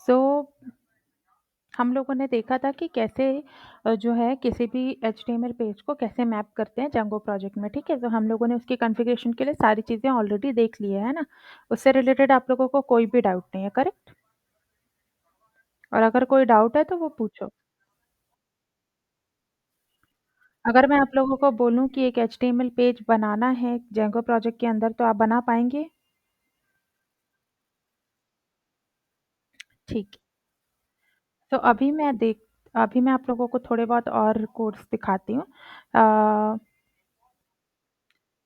सो हम लोगों ने देखा था कि कैसे जो है किसी भी एचटीएमएल पेज को कैसे मैप करते हैं जंगो प्रोजेक्ट में, ठीक है? तो हम लोगों ने उसकी कॉन्फ़िगरेशन के लिए सारी चीज़ें ऑलरेडी देख ली है ना? उससे रिलेटेड आप लोगों को कोई भी डाउट नहीं है, करेक्ट? और अगर कोई डाउट है तो वो पूछो। अगर मैं आप लोगों को बोलूँ कि एक एचटीएमएल पेज बनाना है जेंगो प्रोजेक्ट के अंदर तो आप बना पाएँगे? ठीक। तो अभी मैं आप लोगों को थोड़े बहुत और कोड्स दिखाती हूँ।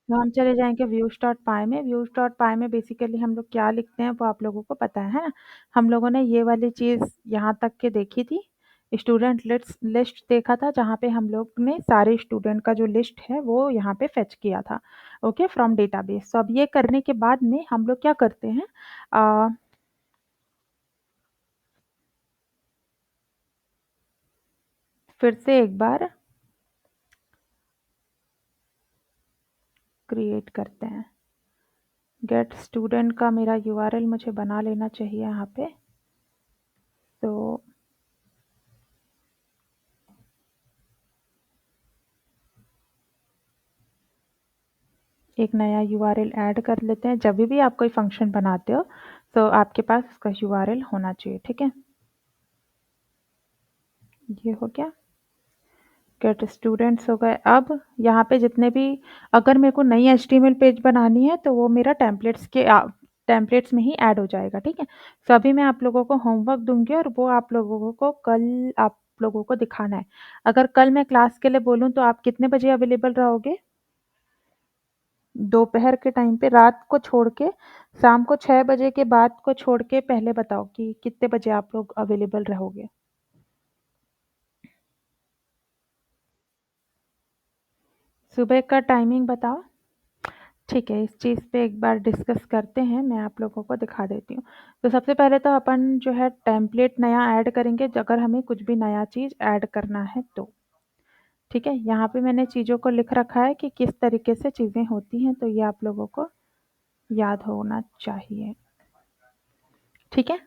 तो हम चले जाएँगे views.py में। views.py में बेसिकली हम लोग क्या लिखते हैं वो आप लोगों को पता है ना? हम लोगों ने ये वाली चीज़ यहाँ तक के देखी थी। स्टूडेंट लिट्स लिस्ट देखा था जहाँ पे हम लोग ने सारे स्टूडेंट का जो लिस्ट है वो यहाँ पे फेच किया था। Okay from database. तो अब ये करने के बाद में हम लोग क्या करते हैं अ, फिर से एक बार क्रिएट करते हैं। गेट स्टूडेंट का मेरा यूआरएल मुझे बना लेना चाहिए यहाँ पे। तो एक नया यूआरएल ऐड कर लेते हैं। जब भी आप कोई फंक्शन बनाते हो तो आपके पास उसका यूआरएल होना चाहिए, ठीक है? ये हो गया। गेट स्टूडेंट्स हो गए। अब यहाँ पे जितने भी अगर मेरे को नई एचटीएमएल पेज बनानी है तो वो मेरा टेम्पलेट्स में ही ऐड हो जाएगा, ठीक है? तो अभी मैं आप लोगों को होमवर्क दूंगी और वो आप लोगों को कल आप लोगों को दिखाना है। अगर कल मैं क्लास के लिए बोलूँ तो आप कितने बजे अवेलेबल रहोगे? दोपहर के टाइम पे रात को छोड़ के शाम को 6 बजे के बाद को छोड़ के पहले बताओ कि कितने बजे आप लोग अवेलेबल रहोगे? सुबह का टाइमिंग बताओ। ठीक है, इस चीज़ पे एक बार डिस्कस करते हैं, मैं आप लोगों को दिखा देती हूँ। तो सबसे पहले तो अपन जो है टेम्पलेट नया ऐड करेंगे अगर हमें कुछ भी नया चीज़ ऐड करना है तो। ठीक है? यहाँ पे मैंने चीज़ों को लिख रखा है कि किस तरीके से चीज़ें होती हैं, तो ये आप लोगों को याद होना चाहिए। ठीक है?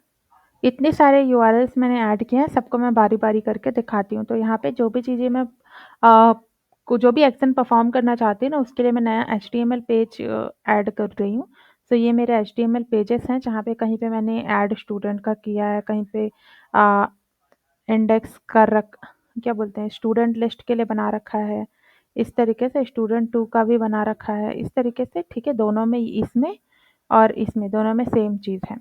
इतने सारे यूआरएल्स मैंने ऐड किए हैं, सबको मैं बारी-बारी करके दिखाती हूँ। तो यहाँ पे जो भी चीज़ें मैं अ, जो भी एक्शन परफ़ॉर्म करना चाहती हूँ ना, उसके लिए मैं नया एचटीएमएल पेज ऐड कर रही हूँ। तो ये मेरे एचटीएमएल पेजेस हैं, जहाँ पे कहीं पे मैंने ऐड स्टूडेंट का किया है, कहीं पे अ, इंडेक्स कर रख क्या बोलते हैं, स्टूडेंट लिस्ट के लिए बना रखा है। इस तरीके से स्टूडेंट 2 का भी बना रखा है। इस तरीके से ठीक है, दोनों में इसमें और इसमें दोनों में सेम चीज़ है।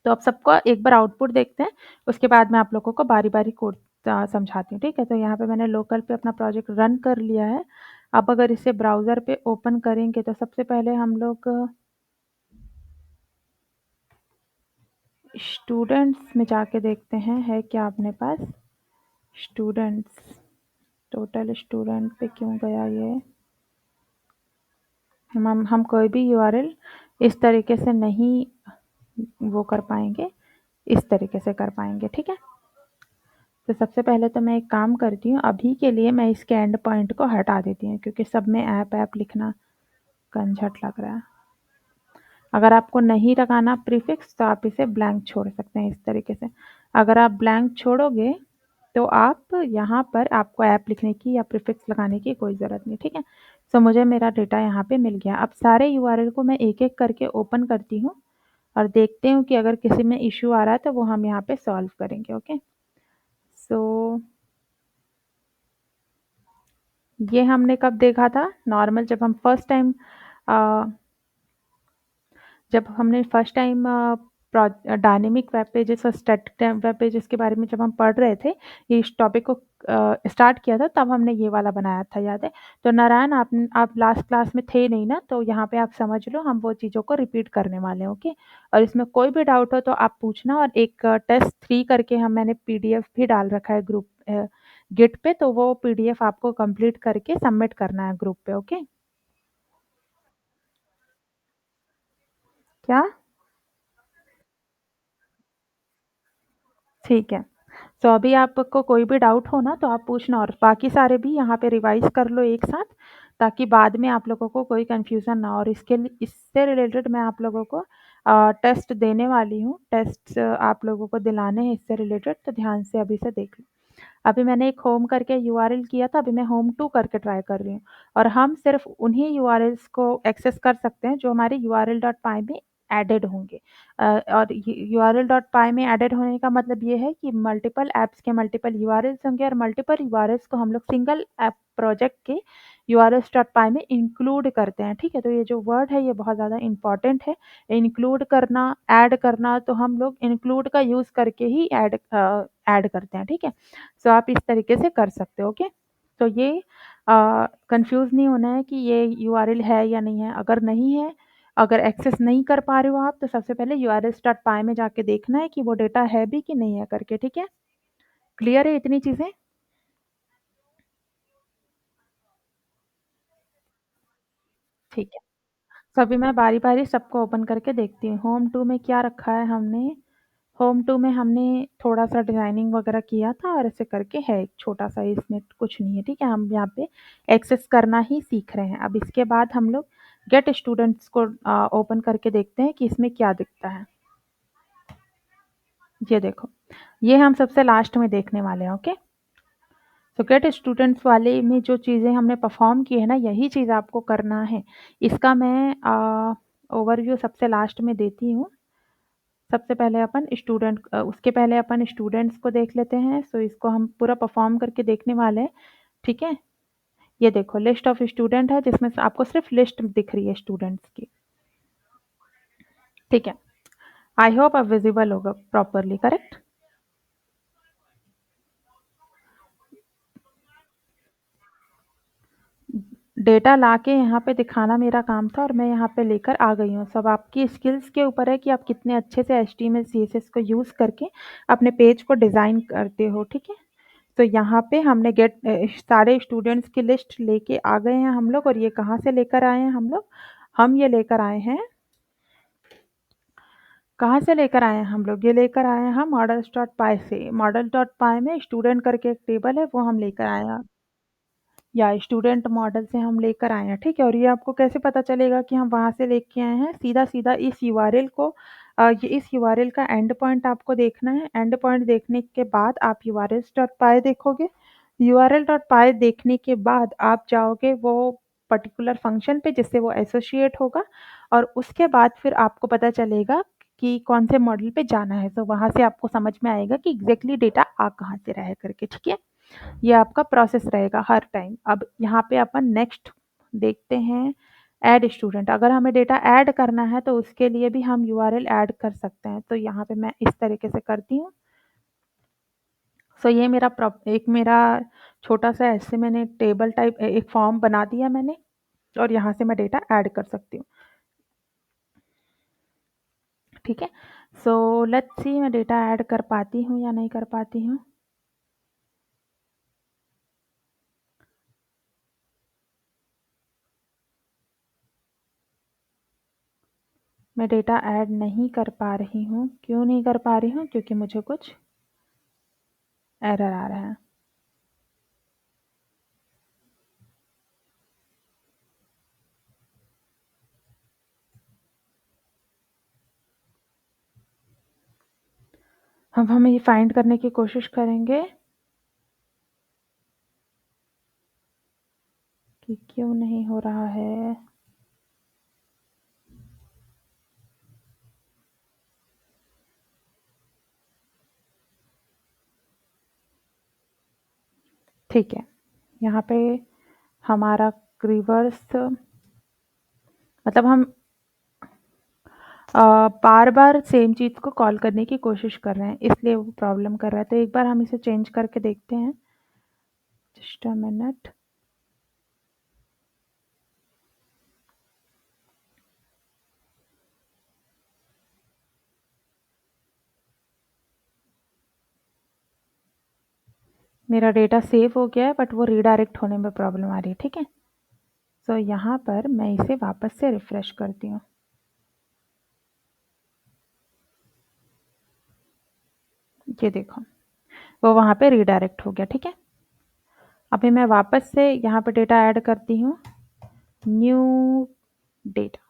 तो अब सबको एक बार आउटपुट देखते हैं, उसके बाद मैं आप लोगों को बारी-बारी कोड समझाती हूँ, ठीक है? तो यहाँ पे मैंने लोकल पे अपना प्रोजेक्ट रन कर लिया है। अब अगर इसे ब्राउज़र पे ओपन करेंगे तो सबसे पहले हम लोग स्टूडेंट्स में जाके देखते हैं, है क्या अपने पास? स्टूडेंट्स, टोटल स्टूडेंट पे क्यों गया ये? हम कोई भी यूआरएल इस तरीके से नहीं वो कर पाएँगे, इस तरीके से कर पाएँगे, ठीक है? तो सबसे पहले तो मैं एक काम करती हूँ, अभी के लिए मैं इसके एंड पॉइंट को हटा देती हूँ क्योंकि सब में ऐप लिखना झंझट लग रहा है। अगर आपको नहीं लगाना प्रीफिक्स तो आप इसे ब्लैंक छोड़ सकते हैं इस तरीके से। अगर आप ब्लैंक छोड़ोगे तो आप यहाँ पर आपको ऐप लिखने की या प्रीफिक्स लगाने की कोई ज़रूरत नहीं, ठीक है? तो मुझे मेरा डेटा यहाँ पे मिल गया। अब सारे यूआरएल को मैं एक-एक करके ओपन करती हूँ और देखते हूँ कि अगर किसी में इश्यू आ रहा है तो वो हम यहाँ पे सॉल्व करेंगे, ओके? सो ये हमने कब देखा था? नॉर्मल जब हमने first time dynamic web pages और स्टैटिक वेब पेजेस के बारे में जब हम पढ़ रहे थे, ये इस टॉपिक को स्टार्ट किया था तब हमने ये वाला बनाया था, याद है? तो नारायण आप लास्ट क्लास में थे नहीं ना, तो यहाँ पे आप समझ लो हम वो चीज़ों को रिपीट करने वाले हैं, ओके? और इसमें कोई भी डाउट हो तो आप पूछना और एक टेस्ट 3 करके मैंने पीडीएफ भी डाल रखा है गिट पे, तो वो पीडीएफ आपको कंप्लीट करके सबमिट करना है ग्रुप पे, ओके? क्या? ठीक है। तो अभी आपको कोई भी डाउट हो ना तो आप पूछना और बाकी सारे भी यहाँ पे रिवाइज़ कर लो एक साथ, ताकि बाद में आप लोगों को कोई कन्फ्यूज़न ना हो और इससे रिलेटेड मैं आप लोगों को टेस्ट देने वाली हूँ। टेस्ट आप लोगों को दिलाने हैं इससे रिलेटेड, तो ध्यान से अभी से देख लो। अभी मैंने एक होम करके यूआरएल किया था, अभी मैं होम 2 करके ट्राई कर रही हूँ और हम सिर्फ़ उन्हीं यूआरएल्स को एक्सेस कर सकते हैं जो हमारे url.py में एडेड होंगे। और url.py में एडेड होने का मतलब ये है कि मल्टीपल ऐप्स के मल्टीपल यूआरएल्स होंगे और मल्टीपल यूआरएल्स को हम लोग सिंगल ऐप प्रोजेक्ट के urls.py में इंक्लूड करते हैं, ठीक है? तो ये जो वर्ड है ये बहुत ज़्यादा इम्पोर्टेंट है। इंक्लूड करना, ऐड करना, तो हम लोग इंक्लूड का यूज़ करके ही ऐड करते हैं, ठीक है? सो आप इस तरीके से कर सकते हो, ओके? तो ये कंफ्यूज नहीं होना है कि ये यूआरएल है या नहीं है। अगर नहीं है, अगर एक्सेस नहीं कर पा रहे हो आप, तो सबसे पहले urls.py में जाके देखना है कि वो डेटा है भी कि नहीं है करके, ठीक है? क्लियर है इतनी चीज़ें? ठीक है। तो अभी मैं बारी-बारी सबको ओपन करके देखती हूँ। होम 2 में क्या रखा है हमने? होम 2 में हमने थोड़ा-सा डिज़ाइनिंग वगैरह किया था और ऐसे करके है एक छोटा-सा, इसमें कुछ नहीं है, ठीक है? हम यहाँ पे एक्सेस करना ही सीख रहे हैं। अब इसके बाद हम लोग गेट स्टूडेंट्स को ओपन करके देखते हैं कि इसमें क्या दिखता है। ये देखो, ये हम सबसे लास्ट में देखने वाले हैं, ओके? तो गेट स्टूडेंट्स वाले में जो चीज़ें हमने परफ़ॉर्म की है ना, यही चीज़ आपको करना है। इसका मैं ओवरव्यू सबसे लास्ट में देती हूँ। सबसे पहले अपन उसके पहले अपन स्टूडेंट्स को देख लेते हैं। सो इसको हम पूरा परफॉर्म करके देखने वाले हैं, ठीक है? ये देखो लिस्ट ऑफ स्टूडेंट है जिसमें से आपको सिर्फ लिस्ट दिख रही है स्टूडेंट्स की, ठीक है? आई होप अब विजिबल होगा प्रॉपरली, करेक्ट? डेटा लाके यहाँ पे दिखाना मेरा काम था और मैं यहाँ पे लेकर आ गई हूँ। सब आपकी स्किल्स के ऊपर है कि आप कितने अच्छे से एचटीएमएल सीएसएस को यूज़ करके अपने पेज को डिज़ाइन करते हो, ठीक है? तो यहाँ पे हमने सारे स्टूडेंट्स की लिस्ट लेके आ गए हैं हम लोग। और ये कहाँ से लेकर आए हैं हम लोग? हम ये लेकर आए हैं, कहाँ से लेकर आए हैं हम लोग? ये लेकर आए हैं हम मॉडल्स.py से। मॉडल.py में स्टूडेंट करके एक टेबल है, वो हम लेकर आए हैं। या स्टूडेंट मॉडल से हम लेकर आए हैं, ठीक है? और ये आपको कैसे पता चलेगा कि हम वहाँ से लेके आए हैं? सीधा-सीधा इस यूआरएल को ये इस यूआरएल का एंड पॉइंट आपको देखना है। एंड पॉइंट देखने के बाद आप urls.py देखोगे। url.py देखने के बाद आप जाओगे वो पर्टिकुलर फंक्शन पे जिससे वो एसोसिएट होगा और उसके बाद फिर आपको पता चलेगा कि कौन से मॉडल पे जाना है। तो वहाँ से आपको समझ में आएगा कि एग्ज़ैक्टली डेटा आ कहाँ से रहा है करके, ठीक है? ये आपका प्रोसेस रहेगा हर टाइम। अब यहाँ पे अपन नेक्स्ट देखते हैं, ऐड स्टूडेंट। अगर हमें डेटा ऐड करना है तो उसके लिए भी हम यूआरएल ऐड कर सकते हैं। तो यहाँ पे मैं इस तरीके से करती हूँ। सो ये एक मेरा छोटा-सा ऐसे मैंने टेबल टाइप एक फॉर्म बना दिया मैंने और यहाँ से मैं डेटा ऐड कर सकती हूँ, ठीक है? सो लेट्स सी मैं डेटा ऐड कर पाती हूँ या नहीं कर पाती हूँ। मैं डेटा ऐड नहीं कर पा रही हूँ। क्यों नहीं कर पा रही हूँ? क्योंकि मुझे कुछ एरर आ रहा है। अब हम ये फाइंड करने की कोशिश करेंगे कि क्यों नहीं हो रहा है। ठीक है, यहाँ पे हमारा रिवर्स मतलब हम बार-बार सेम चीज़ को कॉल करने की कोशिश कर रहे हैं, इसलिए वो प्रॉब्लम कर रहा है। तो एक बार हम इसे चेंज करके देखते हैं। Just a minute. मेरा डेटा सेव हो गया है बट वो रीडायरेक्ट होने में प्रॉब्लम आ रही है, ठीक है? तो यहाँ पर मैं इसे वापस से रिफ्रेश करती हूँ। ये देखो, वो वहाँ पे रीडायरेक्ट हो गया, ठीक है? अभी मैं वापस से यहाँ पे डेटा ऐड करती हूँ, न्यू डेटा।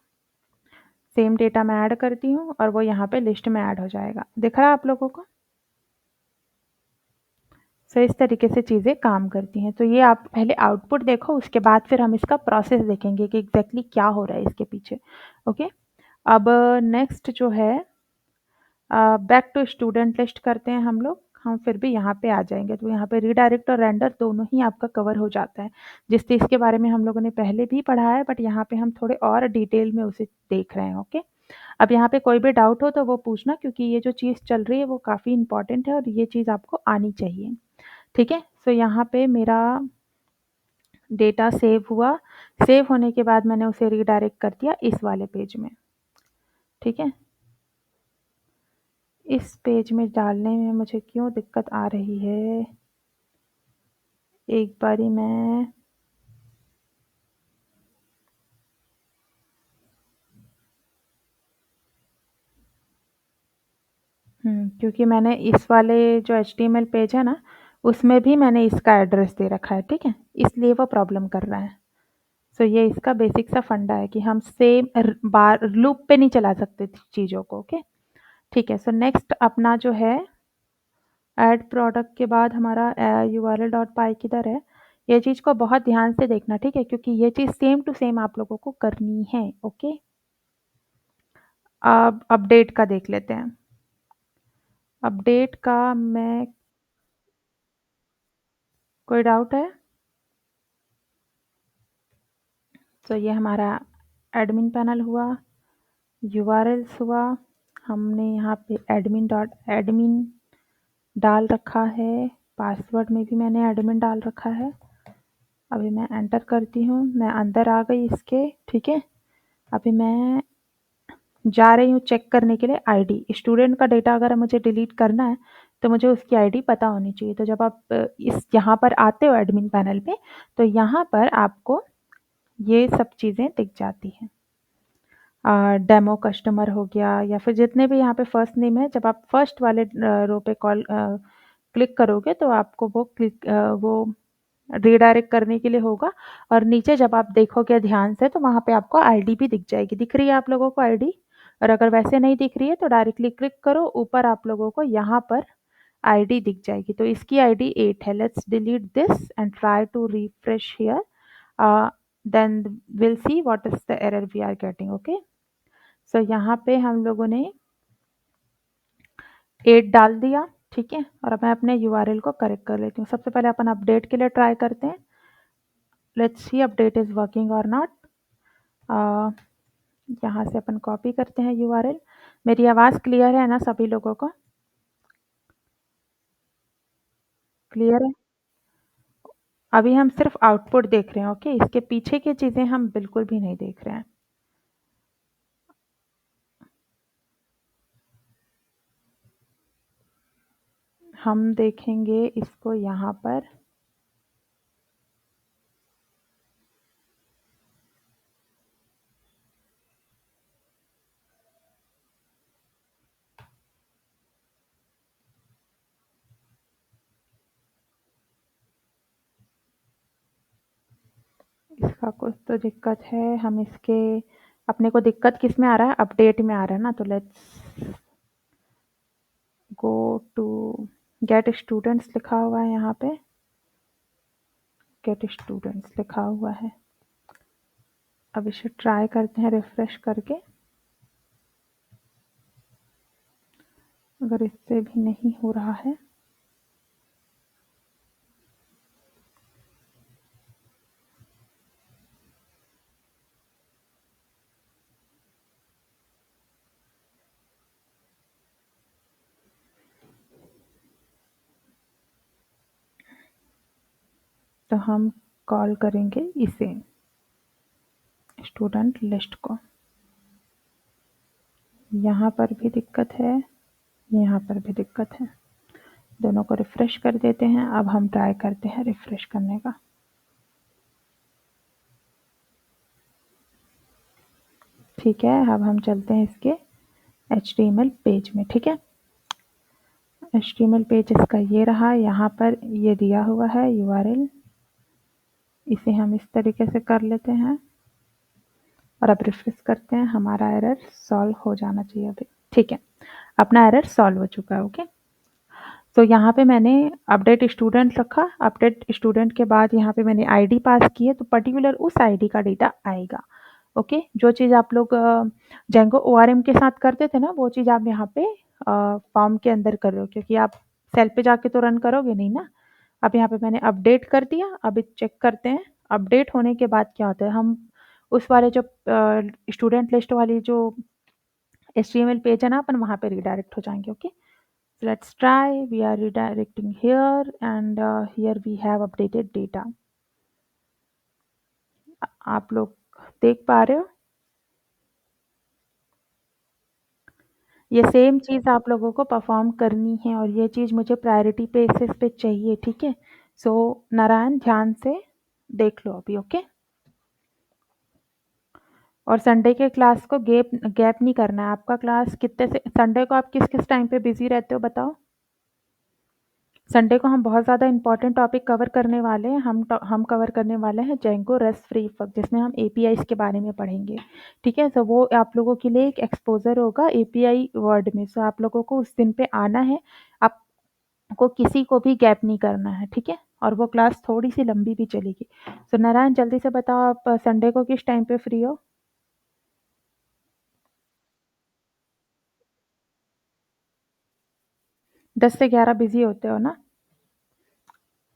सेम डेटा मैं ऐड करती हूँ और वो यहाँ पे लिस्ट में ऐड हो जाएगा। दिख रहा है आप लोगों को? सो इस तरीके से चीज़ें काम करती हैं। तो ये आप पहले आउटपुट देखो, उसके बाद फिर हम इसका प्रोसेस देखेंगे कि एग्ज़ैक्टली क्या हो रहा है इसके पीछे। ओके? अब नेक्स्ट जो है बैक टू स्टूडेंट लिस्ट करते हैं हम लोग। हम फिर भी यहाँ पे आ जाएँगे, तो यहाँ पे रीडायरेक्ट और रेंडर दोनों ही आपका कवर हो जाता है। जिस चीज़ के बारे में हम लोगों ने पहले भी पढ़ा है, बट यहाँ पे हम थोड़े और डिटेल में उसे देख रहे हैं। ओके? अब यहाँ पे कोई भी डाउट हो तो वो पूछना, क्योंकि ये जो चीज़ चल रही है वो काफ़ी इम्पोर्टेंट है और ये चीज़ आपको आनी चाहिए। ठीक है? सो यहाँ पे मेरा डेटा सेव हुआ। सेव होने के बाद मैंने उसे रीडायरेक्ट कर दिया इस वाले पेज में। ठीक है? इस पेज में डालने में मुझे क्यों दिक्कत आ रही है? एक बारी मैं क्योंकि मैंने इस वाले जो एचटीएमएल पेज है ना, उसमें भी मैंने इसका एड्रेस दे रखा है, ठीक है? इसलिए वो प्रॉब्लम कर रहा है। सो ये इसका बेसिक सा फंडा है कि हम सेम बार लूप पे नहीं चला सकते चीज़ों को। ओके? ठीक है। सो नेक्स्ट अपना जो है ऐड प्रोडक्ट के बाद हमारा url.py किधर है? ये चीज़ को बहुत ध्यान से देखना, ठीक है? क्योंकि ये चीज़ सेम टू सेम आप लोगों को करनी है। ओके? अब अपडेट का देख लेते हैं। अपडेट का मैं कोई डाउट है? तो ये हमारा एडमिन पैनल हुआ, यूआरएल्स हुआ, हमने यहाँ पे admin डाल रखा है, पासवर्ड में भी मैंने एडमिन डाल रखा है। अभी मैं एंटर करती हूँ, मैं अंदर आ गई इसके, ठीक है? अभी मैं जा रही हूँ चेक करने के लिए आईडी। स्टूडेंट का डेटा अगर मुझे डिलीट करना है तो मुझे उसकी आईडी पता होनी चाहिए। तो जब आप इस यहाँ पर आते हो एडमिन पैनल पे, तो यहाँ पर आपको ये सब चीज़ें दिख जाती हैं। डेमो कस्टमर हो गया या फिर जितने भी यहाँ पे फर्स्ट नेम है, जब आप फर्स्ट वाले रो पे क्लिक करोगे तो आपको वो रीडायरेक्ट करने के लिए होगा। और नीचे जब आप देखोगे ध्यान से तो वहाँ पे आपको आईडी भी दिख जाएगी। दिख रही है आप लोगों को आईडी? और अगर वैसे नहीं दिख रही है तो डायरेक्टली क्लिक करो, ऊपर आप लोगों को यहाँ पर आईडी दिख जाएगी। तो इसकी आईडी 8 है। Let's delete this and try to refresh here, then will see what is the error we are getting. Okay? So यहाँ पे हम लोगों ने 8 डाल दिया, ठीक है? और अब मैं अपने यूआरएल को करेक्ट कर लेती हूँ। सबसे पहले अपन अपडेट के लिए ट्राई करते हैं। Let's see update is working और नॉट। यहाँ से अपन कॉपी करते हैं यूआरएल। मेरी आवाज़ क्लियर है ना सभी लोगों को? क्लियर है? अभी हम सिर्फ आउटपुट देख रहे हैं। ओके? इसके पीछे की चीज़ें हम बिल्कुल भी नहीं देख रहे हैं। हम देखेंगे इसको यहाँ पर। इसका कुछ तो दिक्कत है। हम इसके अपने को दिक्कत किस में आ रहा है? अपडेट में आ रहा है ना। तो let's go to get students लिखा हुआ है यहाँ पे। गेट स्टूडेंट्स लिखा हुआ है। अब इसे ट्राई करते हैं रिफ्रेश करके। अगर इससे भी नहीं हो रहा है तो हम कॉल करेंगे इसे स्टूडेंट लिस्ट को। यहाँ पर भी दिक्कत है, यहाँ पर भी दिक्कत है। दोनों को रिफ्रेश कर देते हैं। अब हम ट्राई करते हैं रिफ्रेश करने का। ठीक है? अब हम चलते हैं इसके HTML पेज में। ठीक है? HTML पेज इसका ये रहा। यहाँ पर ये दिया हुआ है यूआरएल। इसे हम इस तरीके से कर लेते हैं। और अब रिफ्रेश करते हैं, हमारा एरर सॉल्व हो जाना चाहिए अभी। ठीक है, अपना एरर सॉल्व हो चुका है। ओके, तो यहाँ पे मैंने अपडेट स्टूडेंट रखा, अपडेट स्टूडेंट के बाद यहाँ पे मैंने आईडी पास की है, तो पर्टिकुलर उस आईडी का डेटा आएगा। ओके, जो चीज़ आप लोग जेंगो ओआरएम के साथ करते थे ना, वो चीज़ आप यहाँ पे फॉर्म के अंदर कर रहे हो, क्योंकि आप सेल पे जाके तो रन करोगे नहीं ना। अब यहाँ पे मैंने अपडेट कर दिया, अभी चेक करते हैं अपडेट होने के बाद क्या होता है। हम उस वाले जो स्टूडेंट लिस्ट वाली जो HTML पेज है ना, अपन वहाँ पे रिडायरेक्ट हो जाएंगे। Okay, let's try. We are redirecting here, and here we have updated data. आप लोग देख पा रहे हो, ये सेम चीज़ आप लोगों को परफॉर्म करनी है, और ये चीज़ मुझे प्रायोरिटी बेसिस पे चाहिए। ठीक है, सो नारायण ध्यान से देख लो अभी। ओके, और संडे के क्लास को गैप गैप नहीं करना है। आपका क्लास कितने से संडे को आप किस किस टाइम पे बिजी रहते हो बताओ। संडे को हम बहुत ज़्यादा इंपॉर्टेंट टॉपिक कवर करने वाले हैं। हम कवर करने वाले हैं जेंगो रेस्ट फ्रेमवर्क, जिसमें हम एपीआईज के बारे में पढ़ेंगे। ठीक है, तो वो आप लोगों के लिए एक एक्सपोजर होगा एपीआई वर्ड में। सो आप लोगों को उस दिन पे आना है, आपको किसी को भी गैप नहीं करना है। ठीक है, और वो क्लास थोड़ी सी लंबी भी चलेगी। सो नारायण जल्दी से बताओ, आप संडे को किस टाइम पे फ्री हो। 10 से 11 बिजी होते हो ना,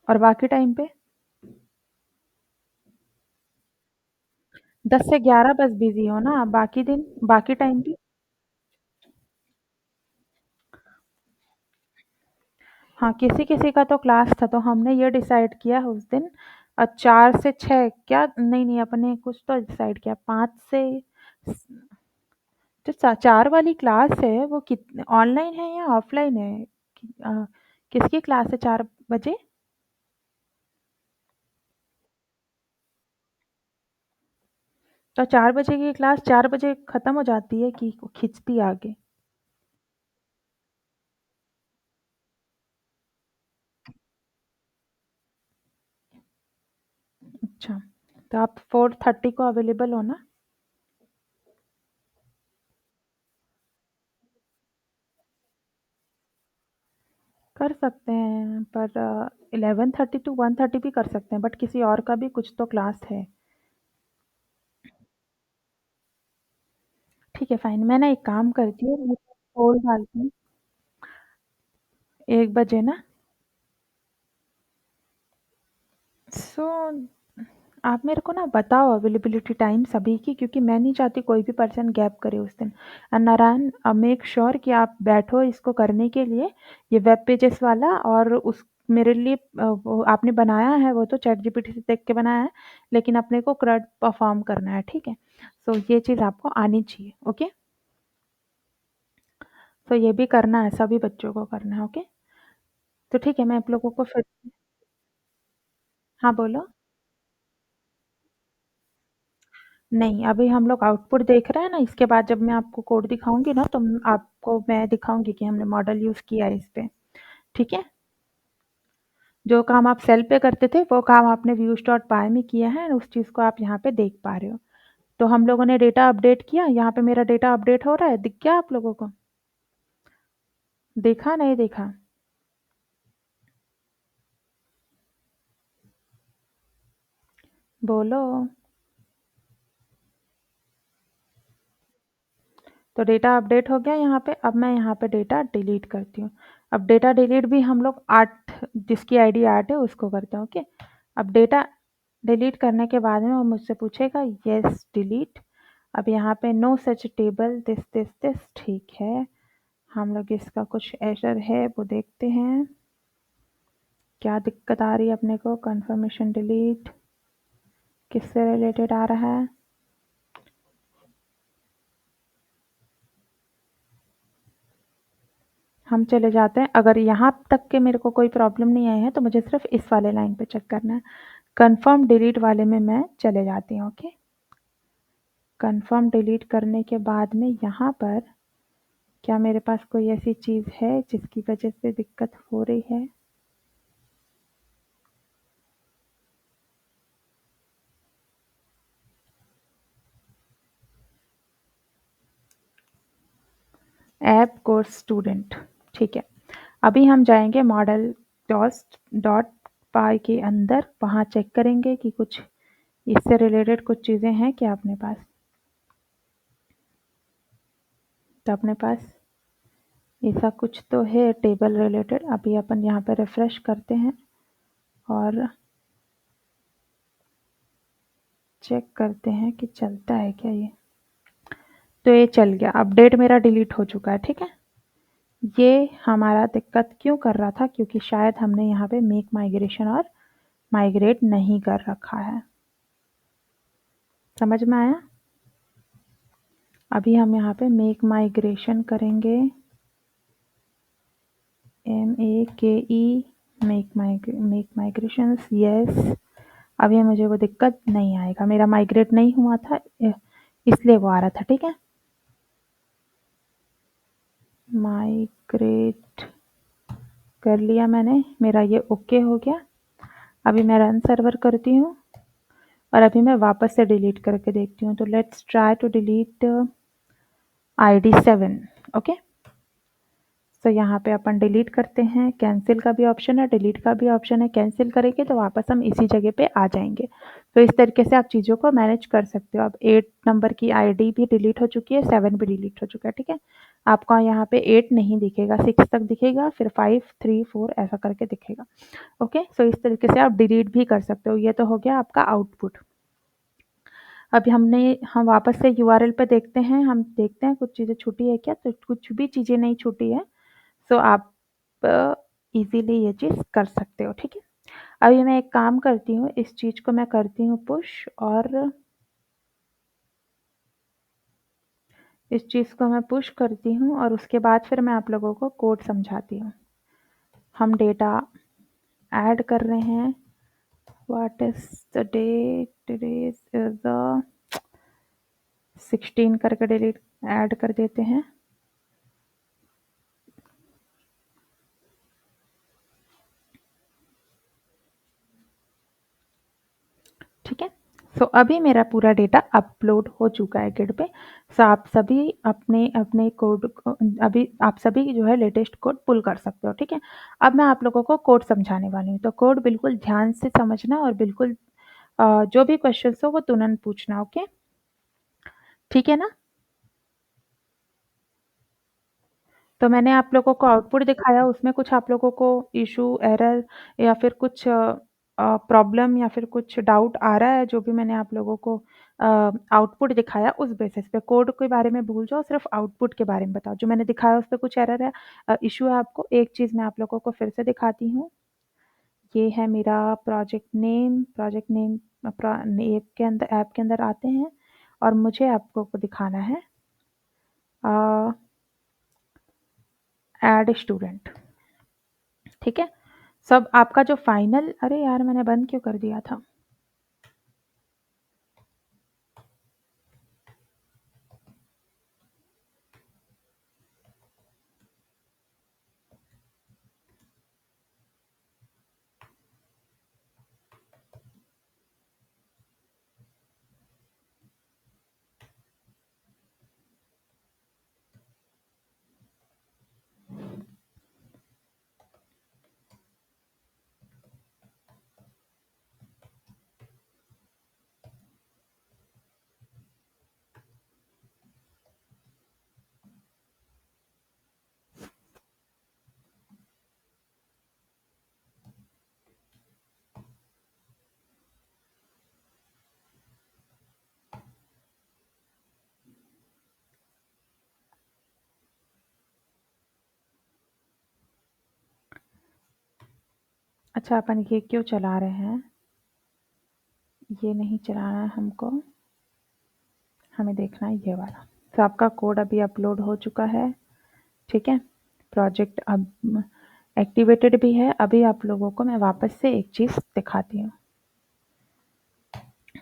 और बाकी टाइम पे 10 से 11 बस बिजी हो ना, बाकी दिन बाकी टाइम पे। हाँ, किसी-किसी का तो क्लास था, तो हमने ये डिसाइड किया उस दिन 4 से 6 क्या नहीं, नहीं अपने कुछ तो डिसाइड किया 5 से जो 4 वाली क्लास है वो कित ऑनलाइन है या ऑफलाइन है? किसकी क्लास है 4 बजे? तो 4 बजे की क्लास 4 बजे खत्म हो जाती है कि खिंचती है आगे? अच्छा, तो आप 4:30 को अवेलेबल हो ना? कर सकते हैं, पर 11:30 टू 1:30 भी कर सकते हैं, बट किसी और का भी कुछ तो क्लास है। ठीक है, फाइन। मैं ना एक काम करती हूँ, मैं होल्ड डालती हूँ 1 बजे ना। सो आप मेरे को ना बताओ अवेलेबिलिटी टाइम सभी की, क्योंकि मैं नहीं चाहती कोई भी पर्सन गैप करे उस दिन। एंड नारायण, मेक श्योर कि आप बैठो इसको करने के लिए, ये वेब पेजेस वाला। और उस मेरे लिए वो आपने बनाया है, वो तो चैट जीपीटी से देख के बनाया है, लेकिन अपने को क्रड परफॉर्म करना है। ठीक है, सो ये चीज़ आपको आनी चाहिए। ओके, तो ये भी करना है, सभी बच्चों को करना है। ओके, तो ठीक है, मैं आप लोगों को फिर। हाँ बोलो। नहीं, अभी हम लोग आउटपुट देख रहे हैं ना, इसके बाद जब मैं आपको कोड दिखाऊंगी ना, तो आपको मैं दिखाऊंगी कि हमने मॉडल यूज किया है इस पे। ठीक है, जो काम आप सेल पे करते थे वो काम आपने व्यूज डॉट पाई में किया है, उस चीज़ को आप यहाँ पे देख पा रहे हो। तो हम लोगों ने डेटा अपडेट किया, यहाँ पे मेरा डेटा अपडेट हो रहा है, दिख गया आप लोगों को? देखा नहीं देखा? बोलो। तो डेटा अपडेट हो गया यहाँ पे। अब मैं यहाँ पे डेटा डिलीट करती हूँ। अब डेटा डिलीट भी हम लोग 8, जिसकी आईडी 8 है उसको करते हैं। ओके, अब डेटा डिलीट करने के बाद में वो मुझसे पूछेगा यस डिलीट। अब यहाँ पे no such table this this this. ठीक है, हम लोग इसका कुछ एरर है वो देखते हैं, क्या दिक्कत आ रही है अपने को। कंफर्मेशन डिलीट किससे रिलेटेड आ रहा है? हम चले जाते हैं, अगर यहाँ तक के मेरे को कोई प्रॉब्लम नहीं आई है, तो मुझे सिर्फ इस वाले लाइन पे चेक करना है। कन्फर्म डिलीट वाले में मैं चले जाती हूँ। ओके, कन्फर्म डिलीट करने के बाद में यहाँ पर क्या मेरे पास कोई ऐसी चीज़ है जिसकी वजह से दिक्कत हो रही है? App course student. ठीक है, अभी हम जाएंगे मॉडल टॉस्ट डॉट पाई के अंदर, वहाँ चेक करेंगे कि कुछ इससे रिलेटेड कुछ चीज़ें हैं क्या अपने पास। तो अपने पास ऐसा कुछ तो है टेबल रिलेटेड। अभी अपन यहाँ पे रिफ्रेश करते हैं और चेक करते हैं कि चलता है क्या ये। तो ये चल गया, अपडेट मेरा डिलीट हो चुका है। ठीक है, ये हमारा दिक्कत क्यों कर रहा था, क्योंकि शायद हमने यहाँ पे मेक माइग्रेशन और माइग्रेट नहीं कर रखा है। समझ में आया? अभी हम यहाँ पे मेक माइग्रेशन करेंगे, MEKE, मेक माइग्रेशंस, यस। अभी मुझे वो दिक्कत नहीं आएगा, मेरा माइग्रेट नहीं हुआ था इसलिए वो आ रहा था। ठीक है, माइग्रेट कर लिया मैंने, मेरा ये ओके हो गया। अभी मैं रन सर्वर करती हूँ और अभी मैं वापस से डिलीट करके देखती हूँ। तो let's try to delete ID7। Okay, तो यहाँ पे अपन डिलीट करते हैं, कैंसिल का भी ऑप्शन है, डिलीट का भी ऑप्शन है। कैंसिल करेंगे तो वापस हम इसी जगह पे आ जाएंगे। तो इस तरीके से आप चीज़ों को मैनेज कर सकते हो। अब 8 नंबर की ID भी डिलीट हो चुकी है, 7 भी डिलीट हो चुका है। ठीक है, आपको यहाँ पे 8 नहीं दिखेगा, 6 तक दिखेगा, फिर 5, 3, 4 ऐसा करके दिखेगा। ओके, सो इस तरीके से आप डिलीट भी कर सकते हो। ये तो हो गया आपका आउटपुट। अभी हम वापस से URL पे देखते हैं, हम देखते हैं कुछ चीज़ें छूटी है क्या। तो कुछ भी चीज़ें नहीं छूटी है, सो आप इजीली ये चीज़ कर सकते हो। ठीक है, अभी मैं एक काम करती हूँ, इस चीज़ को मैं करती हूँ पुश, और इस चीज़ को मैं पुश करती हूँ और उसके बाद फिर मैं आप लोगों को कोड समझाती हूँ। हम डेटा ऐड कर रहे हैं। What is the date, today is the 16 करके डिलीट ऐड कर देते हैं। ठीक है, सो अभी मेरा पूरा डेटा अपलोड हो चुका है गिड पे। सो आप सभी अपने अपने कोड अभी आप सभी जो है लेटेस्ट कोड पुल कर सकते हो। ठीक है, अब मैं आप लोगों को कोड समझाने वाली हूँ, तो कोड बिल्कुल ध्यान से समझना और बिल्कुल जो भी क्वेश्चन हो वो तुरंत पूछना। ओके, ठीक है ना? तो मैंने आप लोगों को आउटपुट दिखाया, उसमें कुछ आप लोगों को इशू, एरर या फिर कुछ प्रॉब्लम या फिर कुछ डाउट आ रहा है, जो भी मैंने आप लोगों को आउटपुट दिखाया उस बेसिस पे। कोड के बारे में भूल जाओ, सिर्फ आउटपुट के बारे में बताओ। जो मैंने दिखाया उस पे कुछ एरर है, इशू है आपको, एक चीज़ मैं आप लोगों को फिर से दिखाती हूँ। ये है मेरा प्रोजेक्ट नेम ऐप के अंदर आते हैं और मुझे आपको को दिखाना है ऐड स्टूडेंट। ठीक है, सब आपका जो फाइनल, अरे यार मैंने बंद क्यों कर दिया था। अच्छा, अपन ये क्यों चला रहे हैं, ये नहीं चलाना है हमको, हमें देखना है ये वाला। तो आपका कोड अभी अपलोड हो चुका है। ठीक है, प्रोजेक्ट अब एक्टिवेटेड भी है। अभी आप लोगों को मैं वापस से एक चीज़ दिखाती हूँ।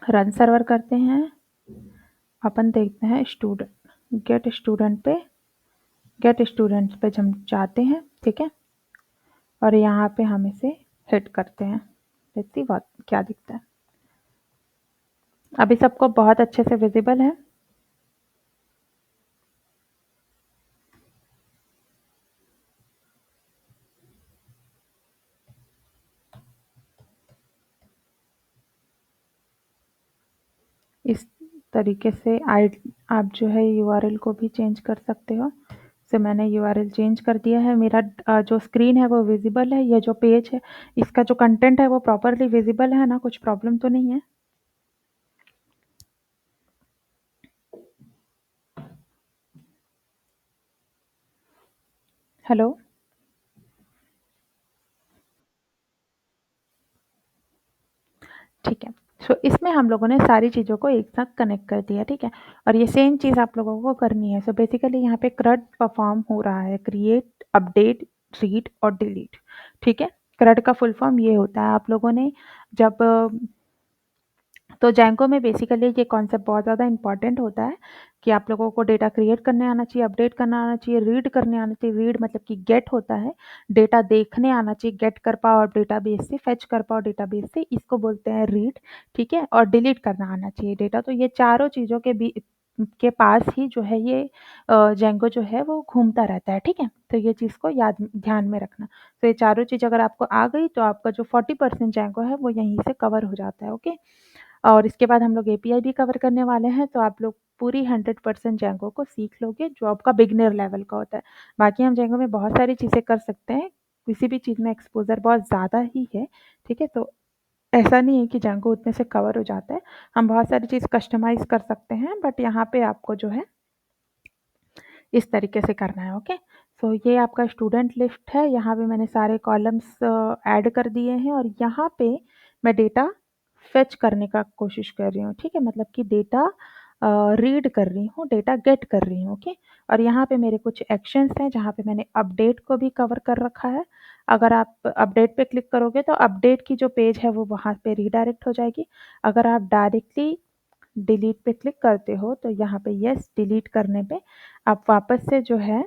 रन सर्वर करते हैं, अपन देखते हैं स्टूडेंट, गेट स्टूडेंट्स पे हम जाते हैं। ठीक है, और यहाँ पे हम इसे हिट करते हैं। लेट्स सी व्हाट क्या दिखता है। अभी सबको बहुत अच्छे से विजिबल है। इस तरीके से आई आप जो है यूआरएल को भी चेंज कर सकते हो। तो मैंने यूआरएल चेंज कर दिया है। मेरा जो स्क्रीन है वो विजिबल है, ये जो पेज है इसका जो कंटेंट है वो प्रॉपरली विजिबल है ना, कुछ प्रॉब्लम तो नहीं है? हेलो? ठीक है। सो इसमें हम लोगों ने सारी चीज़ों को एक साथ कनेक्ट कर दिया, ठीक है? और ये सेम चीज़ आप लोगों को करनी है। सो बेसिकली यहाँ पे CRUD परफॉर्म हो रहा है, क्रिएट, अपडेट, रीड और डिलीट, ठीक है? CRUD का फुल फॉर्म ये होता है। आप लोगों ने जब तो जेंको में बेसिकली ये कॉन्सेप्ट बहुत ज़्यादा इंपॉर्टेंट होता है कि आप लोगों को डेटा क्रिएट करने आना चाहिए, अपडेट करना आना चाहिए, रीड करने आना चाहिए। रीड मतलब कि गेट होता है, डेटा देखने आना चाहिए, गेट कर पाओ और डेटाबेस से, फेच कर पाओ डेटाबेस से, इसको बोलते हैं रीड, ठीक है? और डिलीट करना आना चाहिए डेटा। तो ये चारों चीज़ों के पास ही जो है ये जेंगो जो है वो घूमता रहता है, ठीक है? तो ये चीज़ को याद ध्यान में रखना। तो ये चारों चीज़ अगर आपको आ गई तो आपका जो 40% जेंगो है वो यहीं से कवर हो जाता है, ओके? और इसके बाद हम लोग एपीआई भी कवर करने वाले हैं, तो आप लोग पूरी 100% जेंगो को सीख लोगे, जो आपका बिगिनर लेवल का होता है। बाकी हम जेंगो में बहुत सारी चीज़ें कर सकते हैं, किसी भी चीज़ में एक्सपोज़र बहुत ज़्यादा ही है, ठीक है? तो ऐसा नहीं है कि जेंगो उतने से कवर हो जाता है, हम बहुत सारी चीज़ कस्टमाइज़ कर सकते हैं, बट यहाँ पे आपको जो है इस तरीके से करना है, ओके? सो ये आपका स्टूडेंट लिस्ट है, यहाँ पे मैंने सारे कॉलम्स ऐड कर दिए हैं और यहाँ पे मैं डेटा फेच करने का कोशिश कर रही हूँ, ठीक है? मतलब कि डेटा रीड कर रही हूँ, डेटा गेट कर रही हूँ, ओके? और यहाँ पे मेरे कुछ एक्शंस हैं जहाँ पे मैंने अपडेट को भी कवर कर रखा है। अगर आप अपडेट पे क्लिक करोगे तो अपडेट की जो पेज है वो वहाँ पे रीडायरेक्ट हो जाएगी। अगर आप डायरेक्टली डिलीट पे क्लिक करते हो तो यहाँ पे यस डिलीट करने पे आप वापस से जो है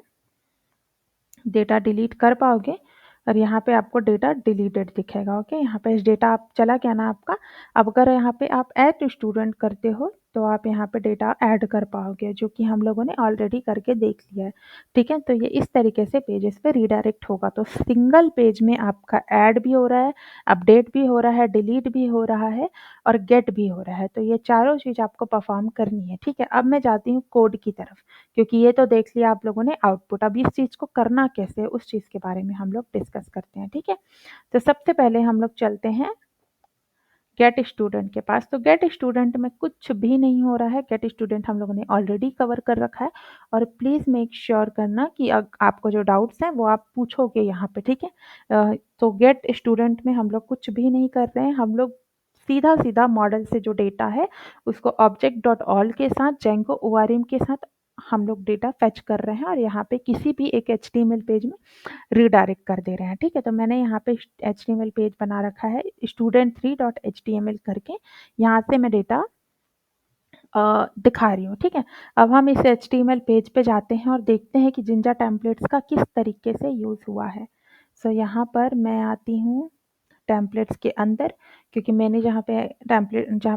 डेटा डिलीट कर पाओगे और यहाँ पे आपको डेटा डिलीटेड दिखेगा, ओके? यहाँ पे डेटा आप चला गया ना आपका। अब अगर यहाँ पे आप ऐड स्टूडेंट करते हो तो आप यहाँ पे डेटा ऐड कर पाओगे, जो कि हम लोगों ने ऑलरेडी करके देख लिया है, ठीक है? तो ये इस तरीके से पेजेस पे रीडायरेक्ट होगा। तो सिंगल पेज में आपका ऐड भी हो रहा है, अपडेट भी हो रहा है, डिलीट भी हो रहा है और गेट भी हो रहा है। तो ये चारों चीज़ आपको परफॉर्म करनी है, ठीक है? अब मैं जाती हूँ कोड की तरफ, क्योंकि ये तो देख लिया आप लोगों ने आउटपुट। अब इस चीज़ को करना कैसे है उस चीज़ के बारे में हम लोग डिस्कस करते हैं, ठीक है? तो सबसे पहले हम लोग चलते हैं गेट स्टूडेंट के पास। तो गेट स्टूडेंट में कुछ भी नहीं हो रहा है, गेट स्टूडेंट हम लोगों ने ऑलरेडी कवर कर रखा है और प्लीज़ मेक श्योर करना कि आपको जो डाउट्स हैं वो आप पूछोगे यहाँ पे, ठीक है? तो गेट स्टूडेंट में हम लोग कुछ भी नहीं कर रहे हैं, हम लोग सीधा-सीधा मॉडल से जो डेटा है उसको ऑब्जेक्ट डॉट ऑल के साथ, जेंको ओआरएम के साथ हम लोग डेटा फेच कर रहे हैं और यहाँ पे किसी भी एक एचटीएमएल पेज में रीडायरेक्ट कर दे रहे हैं, ठीक है? तो मैंने यहाँ पे एचटीएमएल पेज बना रखा है student3.html करके, यहाँ से मैं डेटा दिखा रही हूँ, ठीक है? अब हम इस एचटीएमएल पेज पे जाते हैं और देखते हैं कि जिंजा टेम्पलेट्स का किस तरीके से यूज़ हुआ है। सो यहाँ पर मैं आती हूँ टेम्पलेट्स के अंदर, क्योंकि मैंने जहाँ पे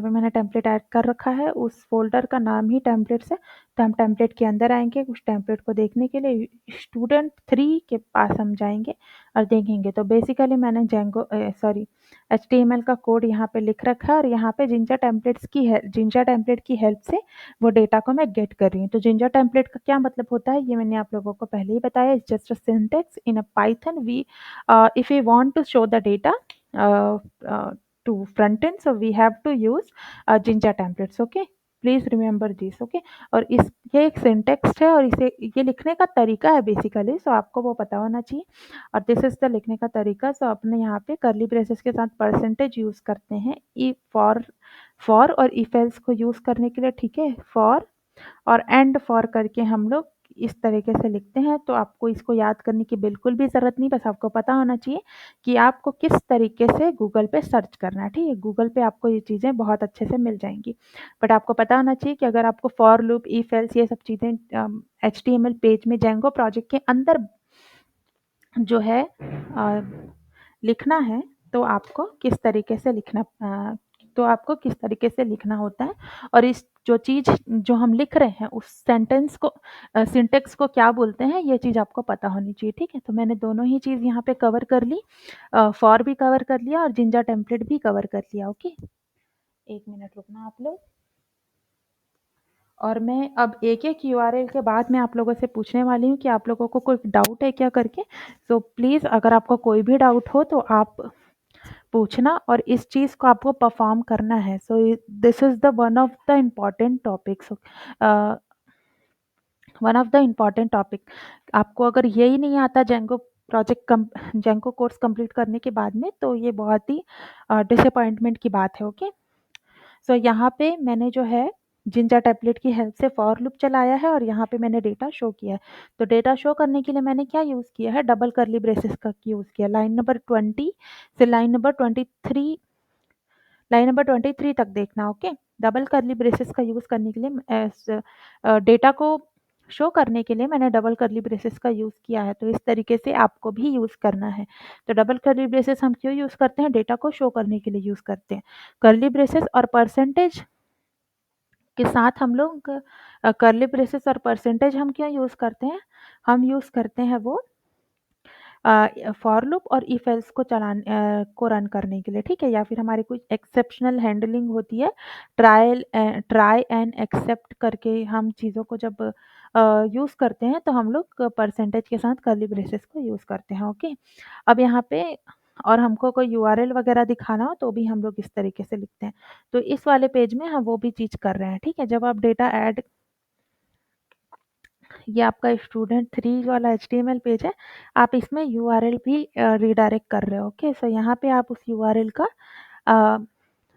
मैंने टेम्पलेट ऐड कर रखा है उस फ़ोल्डर का नाम ही टेम्पलेट्स है। तो हम टेम्पलेट के अंदर आएँगे, उस टेम्पलेट को देखने के लिए स्टूडेंट 3 के पास हम जाएँगे और देखेंगे। तो बेसिकली मैंने एचटीएमएल का कोड यहाँ पे लिख रखा है और यहाँ पे जिंजा टेम्पलेट की हेल्प से वो डेटा को मैं गेट कर रही हूँ। तो जिंजा टेम्पलेट का क्या मतलब होता है ये मैंने आप लोगों को पहले ही बताया। It's just a syntax in a Python. If we want to show the data uh, uh, to front end, so we have to use Jinja templates. Okay, please remember this, okay? और इस ये एक syntax है और इसे ये लिखने का तरीका है बेसिकली, सो आपको वो पता होना चाहिए। और दिस इज द लिखने का तरीका। सो अपने यहाँ पे करली ब्रेसेस के साथ परसेंटेज यूज करते हैं ई फॉर और इफ एल्स को यूज करने के लिए, ठीक है? फॉर और एंड फॉर करके हम लोग इस तरीके से लिखते हैं। तो आपको इसको याद करने की बिल्कुल भी ज़रूरत नहीं, बस आपको पता होना चाहिए कि आपको किस तरीके से गूगल पे सर्च करना है, ठीक है? गूगल पे आपको ये चीज़ें बहुत अच्छे से मिल जाएँगी। बट आपको पता होना चाहिए कि अगर आपको फॉर लूप, इफ एल्स ये सब चीज़ें एचटीएमएल पेज में जेंगो प्रोजेक्ट के अंदर जो है लिखना है, तो आपको किस तरीके से लिखना होता है और इस जो चीज़ जो हम लिख रहे हैं उस सेंटेंस को सिंटेक्स को क्या बोलते हैं, ये चीज़ आपको पता होनी चाहिए, ठीक है? तो मैंने दोनों ही चीज़ यहाँ पे कवर कर ली, फॉर भी कवर कर लिया और जिंजा टेम्पलेट भी कवर कर लिया, ओके? 1 मिनट रुकना आप लोग। और मैं अब एक-एक यूआरएल के बाद मैं आप लोगों से पूछने वाली हूँ कि आप लोगों को कोई डाउट है क्या करके। सो प्लीज़ अगर आपको कोई भी डाउट हो तो आप पूछना और इस चीज़ को आपको परफ़ॉर्म करना है। So this is the a, one of the important topic. आपको अगर यही नहीं आता जेंको कोर्स कंप्लीट करने के बाद में तो ये बहुत ही डिसअपॉइंटमेंट की बात है, ओके? सो यहाँ पे मैंने जो है जिंजा टेम्पलेट की हेल्प से फॉर लूप चलाया है और यहाँ पे मैंने डेटा शो किया है। तो डेटा शो करने के लिए मैंने क्या यूज़ किया है, डबल कर्ली ब्रेसेस का यूज़ किया। लाइन नंबर 23 तक देखना, ओके? डबल कर्ली ब्रेसेस का यूज़ करने के लिए डेटा को शो करने के लिए मैंने डबल कर्ली ब्रेसेस का यूज़ किया है, तो इस तरीके से आपको भी यूज़ करना है। तो डबल कर्ली ब्रेसेस हम क्यों यूज़ करते हैं? डेटा को शो करने के लिए यूज़ करते हैं। कर्ली ब्रेसेस और परसेंटेज के साथ हम लोग कर्ली ब्रेसेस और परसेंटेज हम क्यों यूज़ करते हैं? हम यूज़ करते हैं वो फॉर लूप और इफ एल्स को रन करने के लिए, ठीक है? या फिर हमारी कुछ एक्सेप्शनल हैंडलिंग होती है, ट्राई एंड एक्सेप्ट करके हम चीज़ों को जब यूज़ करते हैं तो हम लोग परसेंटेज के साथ कर्ली ब्रेसेस को यूज़ करते हैं, ओके? अब यहाँ पे और हमको कोई यूआरएल वगैरह दिखाना हो तो भी हम लोग इस तरीके से लिखते हैं। तो इस वाले पेज में हम वो भी चीज़ कर रहे हैं, ठीक है? जब आप डेटा ऐड ये आपका स्टूडेंट 3 वाला एचटीएमएल पेज है, आप इसमें यूआरएल भी रीडायरेक्ट कर रहे हो, ओके? सो यहाँ पे आप उस यूआरएल का अ,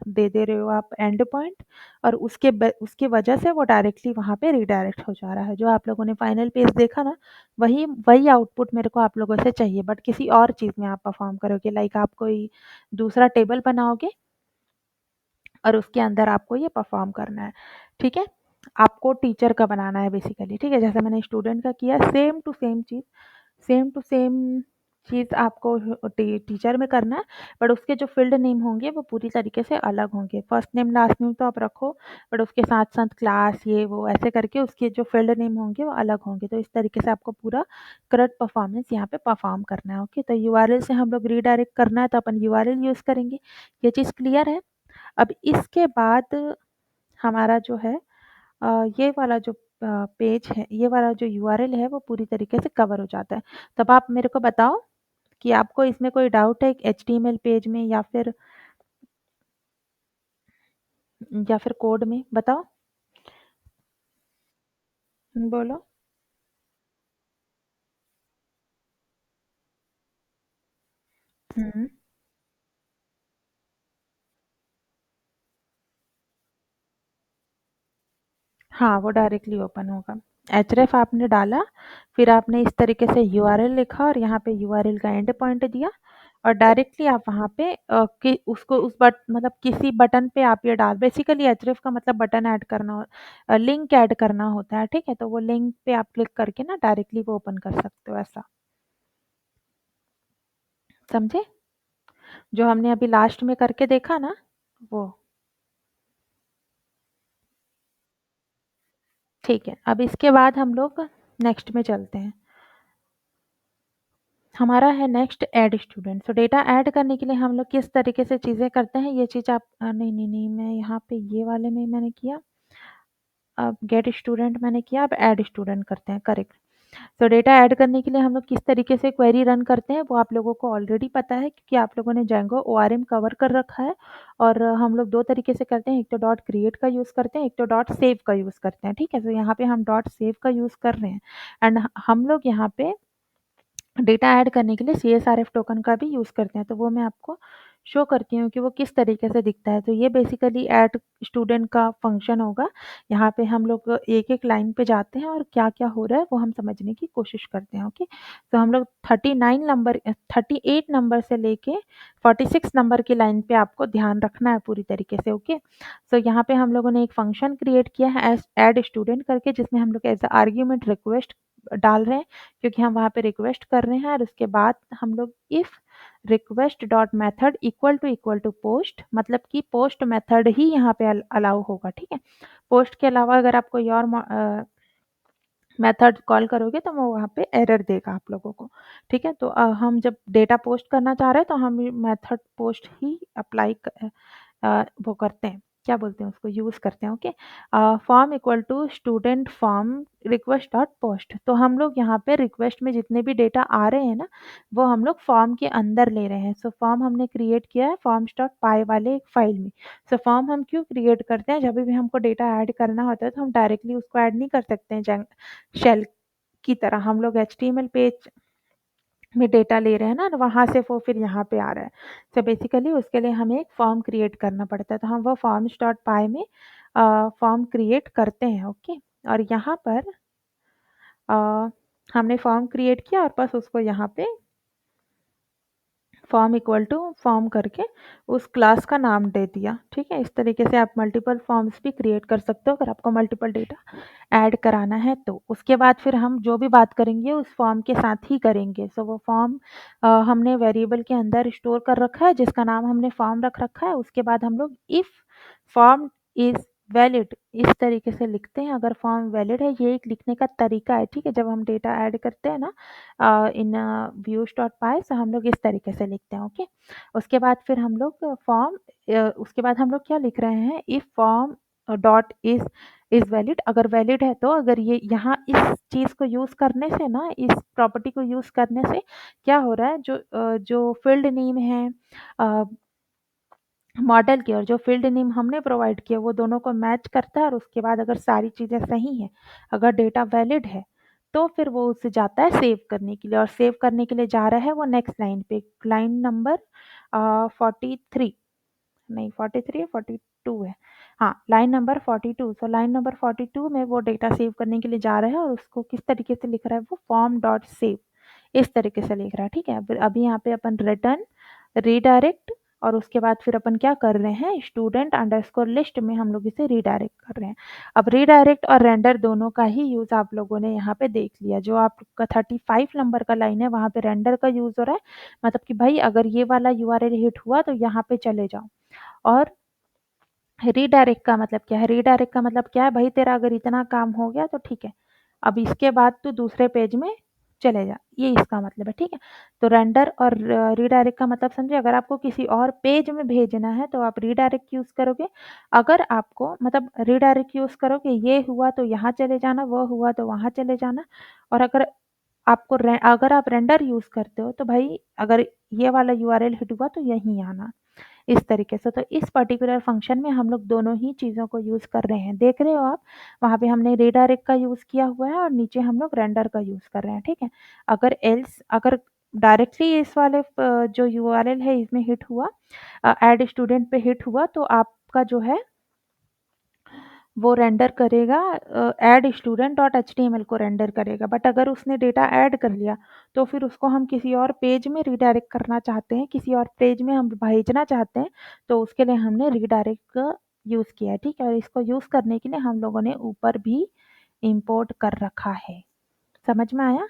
दे दे रहे हो आप एंड पॉइंट और उसकी वजह से वो डायरेक्टली वहाँ पे रीडायरेक्ट हो जा रहा है। जो आप लोगों ने फाइनल पेज देखा ना, वही वही आउटपुट मेरे को आप लोगों से चाहिए, बट किसी और चीज़ में आप परफॉर्म करोगे, लाइक आप कोई दूसरा टेबल बनाओगे और उसके अंदर आपको ये परफॉर्म करना है, ठीक है? आपको टीचर का बनाना है बेसिकली, ठीक है? जैसे मैंने स्टूडेंट का किया, सेम टू सेम चीज़ आपको टीचर में करना है, बट उसके जो फ़ील्ड नेम होंगे वो पूरी तरीके से अलग होंगे। फर्स्ट नेम, लास्ट नेम तो आप रखो, बट उसके साथ-साथ क्लास ये वो ऐसे करके उसके जो फ़ील्ड नेम होंगे वो अलग होंगे। तो इस तरीके से आपको पूरा करेक्ट परफॉर्मेंस यहाँ पे परफॉर्म करना है, ओके? तो यूआरएल से हम लोग रीडायरेक्ट करना है तो अपन यूआरएल यूज़ करेंगे। ये चीज़ क्लियर है? अब इसके बाद हमारा जो है ये वाला जो पेज है, ये वाला जो यूआरएल है वो पूरी तरीके से कवर हो जाता है। तब आप मेरे को बताओ कि आपको इसमें कोई डाउट है एचटीएमएल पेज में या फिर कोड में? बताओ। बोलो। हुँ। हाँ, वो डायरेक्टली ओपन होगा। href आपने डाला, फिर आपने इस तरीके से यूआरएल लिखा और यहाँ पे यूआरएल का एंड पॉइंट दिया और डायरेक्टली आप वहाँ पे कि उसको उस बट मतलब किसी बटन पे आप ये डाल बेसिकली href का मतलब बटन ऐड करना लिंक ऐड करना होता है, ठीक है? तो वो लिंक पे आप क्लिक करके ना डायरेक्टली वो ओपन कर सकते हो ऐसा। समझे? जो हमने अभी लास्ट में करके देखा ना, वो। ठीक है, अब इसके बाद हम लोग नेक्स्ट में चलते हैं। हमारा है नेक्स्ट ऐड स्टूडेंट। सो डेटा ऐड करने के लिए हम लोग किस तरीके से चीज़ें करते हैं, ये चीज़ आप नहीं, मैं यहाँ पे ये वाले में मैंने किया। अब गेट स्टूडेंट मैंने किया, अब ऐड स्टूडेंट करते हैं, करेक्ट। सो डेटा ऐड करने के लिए हम लोग किस तरीके से क्वेरी रन करते हैं, वो आप लोगों को ऑलरेडी पता है क्योंकि आप लोगों ने जेंगो ओआरएम कवर कर रखा है और हम लोग 2 तरीके से करते हैं, एक तो डॉट क्रिएट का यूज़ करते हैं, एक तो डॉट सेव का यूज़ करते हैं, ठीक है? तो यहाँ पे हम डॉट सेव का यूज़ कर रहे हैं एंड हम लोग यहाँ पे डेटा ऐड करने के लिए सीएसआरएफ टोकन का भी यूज़ करते हैं, तो वो मैं आपको शो करती हूँ कि वो किस तरीके से दिखता है। तो ये बेसिकली ऐड स्टूडेंट का फंक्शन होगा। यहाँ पे हम लोग एक-एक लाइन पे जाते हैं और क्या-क्या हो रहा है वो हम समझने की कोशिश करते हैं, ओके? तो हम लोग 38 नंबर से लेके 46 नंबर की लाइन पे आपको ध्यान रखना है पूरी तरीके से, ओके? सो यहाँ पे हम लोगों ने एक फंक्शन क्रिएट किया है एज़ ऐड स्टूडेंट करके जिसमें हम लोग एज़ अ आर्ग्यूमेंट रिक्वेस्ट डाल रहे हैं क्योंकि हम वहाँ पे रिक्वेस्ट कर रहे हैं और उसके बाद हम लोग if request dot method equal to post मतलब कि पोस्ट मेथड ही यहाँ पे अलाउ होगा, ठीक है? पोस्ट के अलावा अगर आप कोई और मेथड कॉल करोगे तो वो वहाँ पे एरर देगा आप लोगों को, ठीक है? तो हम जब डेटा पोस्ट करना चाह रहे हैं तो हम मेथड पोस्ट ही वो करते हैं। क्या बोलते हैं उसको, यूज़ करते हैं। Okay, form equal to student form request dot post. तो हम लोग यहाँ पे रिक्वेस्ट में जितने भी डेटा आ रहे हैं ना, वो हम लोग फॉर्म के अंदर ले रहे हैं। सो फॉर्म हमने क्रिएट किया है फॉर्म्स डॉट पाई वाले एक फाइल में। सो फॉर्म हम क्यों क्रिएट करते हैं, जब भी हमको डेटा ऐड करना होता है तो हम डायरेक्टली उसको ऐड नहीं कर सकते हैं शेल की तरह। हम लोग एचटीएमएल पेज में डेटा ले रहे हैं ना, वहाँ से वो फिर यहाँ पे आ रहा है। सो बेसिकली उसके लिए हमें एक फॉर्म क्रिएट करना पड़ता है, तो हम वो फॉर्म्स डॉट पाई में फॉर्म क्रिएट करते हैं। ओके, और यहाँ पर हमने फॉर्म क्रिएट किया और बस उसको यहाँ पे फॉर्म इक्वल टू फॉर्म करके उस क्लास का नाम दे दिया। ठीक है, इस तरीके से आप मल्टीपल फॉर्म्स भी क्रिएट कर सकते हो अगर आपको मल्टीपल डेटा ऐड कराना है तो। उसके बाद फिर हम जो भी बात करेंगे उस फॉर्म के साथ ही करेंगे। सो वो फॉर्म हमने वेरिएबल के अंदर स्टोर कर रखा है जिसका नाम हमने फॉर्म रख रखा है। उसके बाद हम लोग इफ फॉर्म इज वैलिड इस तरीके से लिखते हैं। अगर फॉर्म वैलिड है, ये एक लिखने का तरीका है। ठीक है, जब हम डेटा ऐड करते हैं ना इन व्यूज डॉट पाई, तो हम लोग इस तरीके से लिखते हैं। ओके, उसके बाद फिर हम लोग उसके बाद हम लोग क्या लिख रहे हैं, if form dot is valid. अगर वैलिड है तो अगर ये यहाँ इस चीज़ को यूज़ करने से ना, इस प्रॉपर्टी को यूज़ करने से क्या हो रहा है, जो फील्ड नेम है मॉडल की और जो फील्ड नेम हमने प्रोवाइड किया वो दोनों को मैच करता है। और उसके बाद अगर सारी चीज़ें सही हैं, अगर डेटा वैलिड है, तो फिर वो उसे जाता है सेव करने के लिए। और सेव करने के लिए जा रहा है वो नेक्स्ट लाइन पे, लाइन नंबर 43, नहीं 43 है, 42 है। हाँ, line number 42। So line number 42 में वो डेटा सेव करने के लिए जा रहा है और उसको किस तरीके से लिख रहा है, वो फॉर्म डॉट सेव इस तरीके से लिख रहा है। ठीक है, अभी यहाँ पे अपन रिटर्न रीडायरेक्ट और उसके बाद फिर अपन क्या कर रहे हैं, स्टूडेंट अंडरस्कोर लिस्ट में हम लोग इसे रीडायरेक्ट कर रहे हैं। अब रीडायरेक्ट और रेंडर दोनों का ही यूज़ आप लोगों ने यहाँ पे देख लिया। जो आपका 35 नंबर का लाइन है वहाँ पे रेंडर का यूज़ हो रहा है, मतलब कि भाई अगर ये वाला यूआरएल हिट हुआ तो यहाँ पे चले जाओ। और रीडायरेक्ट का मतलब क्या है, रीडायरेक्ट का मतलब क्या है, भाई तेरा अगर इतना काम हो गया तो ठीक है, अब इसके बाद तू दूसरे पेज में चले जा, ये इसका मतलब है। ठीक है, तो रेंडर और रीडायरेक्ट का मतलब समझे। अगर आपको किसी और पेज में भेजना है तो आप रीडायरेक्ट यूज़ करोगे। अगर आपको मतलब रीडायरेक्ट यूज़ करोगे, ये हुआ तो यहाँ चले जाना, वो हुआ तो वहाँ चले जाना। और अगर आप रेंडर यूज़ करते हो तो भाई अगर ये वाला यूआरएल हिट हुआ तो यहीं आना, इस तरीके से। तो इस पर्टिकुलर फंक्शन में हम लोग दोनों ही चीज़ों को यूज़ कर रहे हैं, देख रहे हो आप। वहाँ पे हमने रीडायरेक्ट का यूज़ किया हुआ है और नीचे हम लोग रेंडर का यूज़ कर रहे हैं। ठीक है, अगर डायरेक्टली इस वाले जो यूआरएल है इसमें हिट हुआ, ऐड स्टूडेंट पे हिट हुआ, तो आपका जो है वो रेंडर करेगा, ऐड स्टूडेंट डॉट एचटीएमएल को रेंडर करेगा। बट अगर उसने डेटा ऐड कर लिया तो फिर उसको हम किसी और पेज में रीडायरेक्ट करना चाहते हैं, किसी और पेज में हम भेजना चाहते हैं, तो उसके लिए हमने रीडायरेक्ट का यूज़ किया है। ठीक है, और इसको यूज़ करने के लिए हम लोगों ने ऊपर भी इम्पोर्ट कर रखा है। समझ में आया?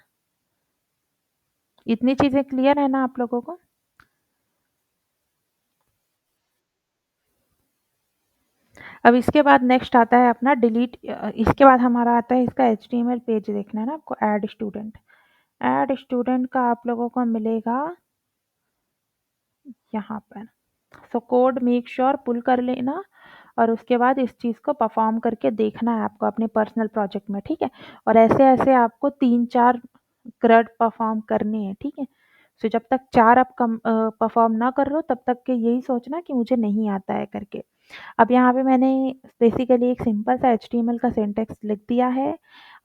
इतनी चीज़ें क्लियर है ना आप लोगों को? अब इसके बाद नेक्स्ट आता है अपना इसके बाद हमारा आता है इसका एचटीएमएल पेज देखना है ना आपको, ऐड स्टूडेंट। ऐड स्टूडेंट का आप लोगों को मिलेगा यहाँ पर। सो कोड मेक श्योर पुल कर लेना और उसके बाद इस चीज़ को परफॉर्म करके देखना है आपको अपने पर्सनल प्रोजेक्ट में। ठीक है, और ऐसे ऐसे आपको 3-4 ग्रड परफॉर्म करने हैं। ठीक है, सो जब तक 4 आप कम परफॉर्म ना कर रहे हो तब तक के यही सोचना कि मुझे नहीं आता है करके। अब यहाँ पे मैंने बेसिकली एक सिंपल सा एचटीएमएल का सिंटैक्स लिख दिया है।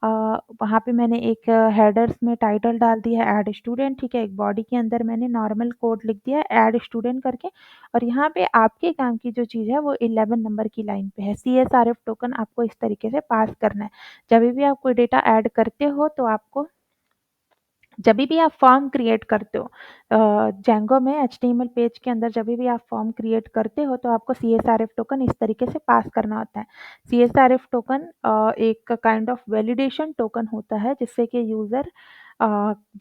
वहाँ पे मैंने एक हेडर्स में टाइटल डाल दिया है ऐड स्टूडेंट। ठीक है, एक बॉडी के अंदर मैंने नॉर्मल कोड लिख दिया है ऐड स्टूडेंट करके। और यहाँ पे आपके काम की जो चीज़ है वो 11 नंबर की लाइन पे है, सीएसआरएफ टोकन आपको इस तरीके से पास करना है। जब भी आप कोई डेटा ऐड करते हो तो आपको, जब भी आप फॉर्म क्रिएट करते हो जेंगो में एचटीएमएल पेज के अंदर, जब भी आप फॉर्म क्रिएट करते हो तो आपको सीएसआरएफ टोकन इस तरीके से पास करना होता है। सीएसआरएफ टोकन एक काइंड ऑफ वैलिडेशन टोकन होता है जिससे कि यूज़र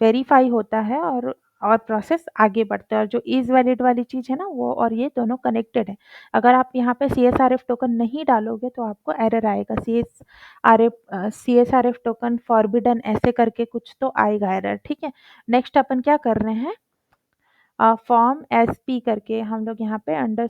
वेरीफाई होता है और प्रोसेस आगे बढ़ता है। और जो इज़ वैलिड वाली चीज़ है ना, वो और ये दोनों कनेक्टेड है। अगर आप यहाँ पे सीएसआरएफ टोकन नहीं डालोगे तो आपको एरर आएगा, सीएसआरएफ टोकन फॉरबिडन ऐसे करके कुछ तो आएगा एरर। ठीक है, नेक्स्ट अपन क्या कर रहे हैं, फॉर्म एस पी करके हम लोग यहाँ पे अंडर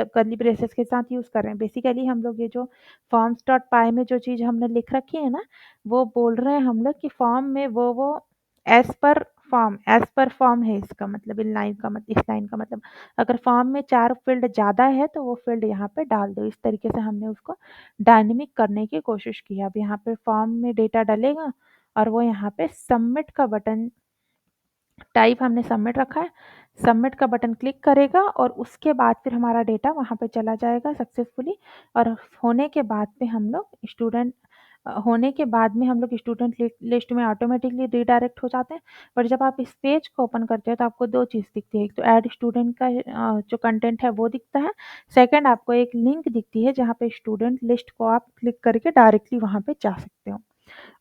कर्ली ब्रेसेस के साथ यूज़ कर रहे हैं। बेसिकली हम लोग ये जो फॉर्म्स डॉट पाई में जो चीज़ हमने लिख रखी है ना, वो बोल रहे हैं हम लोग कि फॉर्म में वो एज पर फॉर्म है, इसका मतलब इन लाइन का मतलब, इस लाइन का मतलब अगर फॉर्म में 4 फील्ड ज़्यादा है तो वो फील्ड यहाँ पे डाल दो। इस तरीके से हमने उसको डायनेमिक करने की कोशिश की है। अब यहाँ पे फॉर्म में डेटा डलेगा और वो यहाँ पे सबमिट का बटन, टाइप हमने सबमिट रखा है, सबमिट का बटन क्लिक करेगा और उसके बाद फिर हमारा डेटा वहाँ पे चला जाएगा सक्सेसफुली। और होने के बाद पे हम लोग स्टूडेंट होने के बाद में हम लोग स्टूडेंट लिस्ट में ऑटोमेटिकली रिडायरेक्ट हो जाते हैं। बट जब आप इस पेज को ओपन करते हो तो आपको दो चीज़ दिखती है। एक तो ऐड स्टूडेंट का जो कंटेंट है वो दिखता है। सेकंड, आपको एक लिंक दिखती है जहाँ पे स्टूडेंट लिस्ट को आप क्लिक करके डायरेक्टली वहाँ पे जा सकते हो।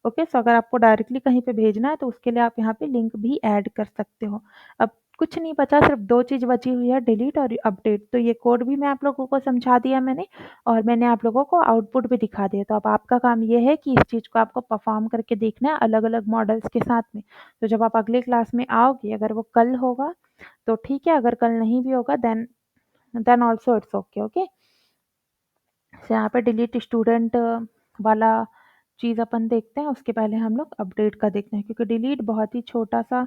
ओके, सो अगर आपको डायरेक्टली कहीं पे भेजना है तो उसके लिए आप यहाँ पे लिंक भी ऐड कर सकते हो। अब कुछ नहीं बचा, सिर्फ 2 चीज़ बची हुई है, डिलीट और अपडेट। तो ये कोड भी मैं आप लोगों को समझा दिया मैंने और मैंने आप लोगों को आउटपुट भी दिखा दिया। तो अब आपका काम ये है कि इस चीज़ को आपको परफ़ॉर्म करके देखना है अलग-अलग मॉडल्स के साथ में। तो जब आप अगले क्लास में आओगे, अगर वो कल होगा तो ठीक है, अगर कल नहीं भी होगा then also it's okay, okay. तो यहाँ पे डिलीट स्टूडेंट वाला चीज़ अपन देखते हैं, उसके पहले हम लोग अपडेट का देखते हैं, क्योंकि डिलीट बहुत ही छोटा-सा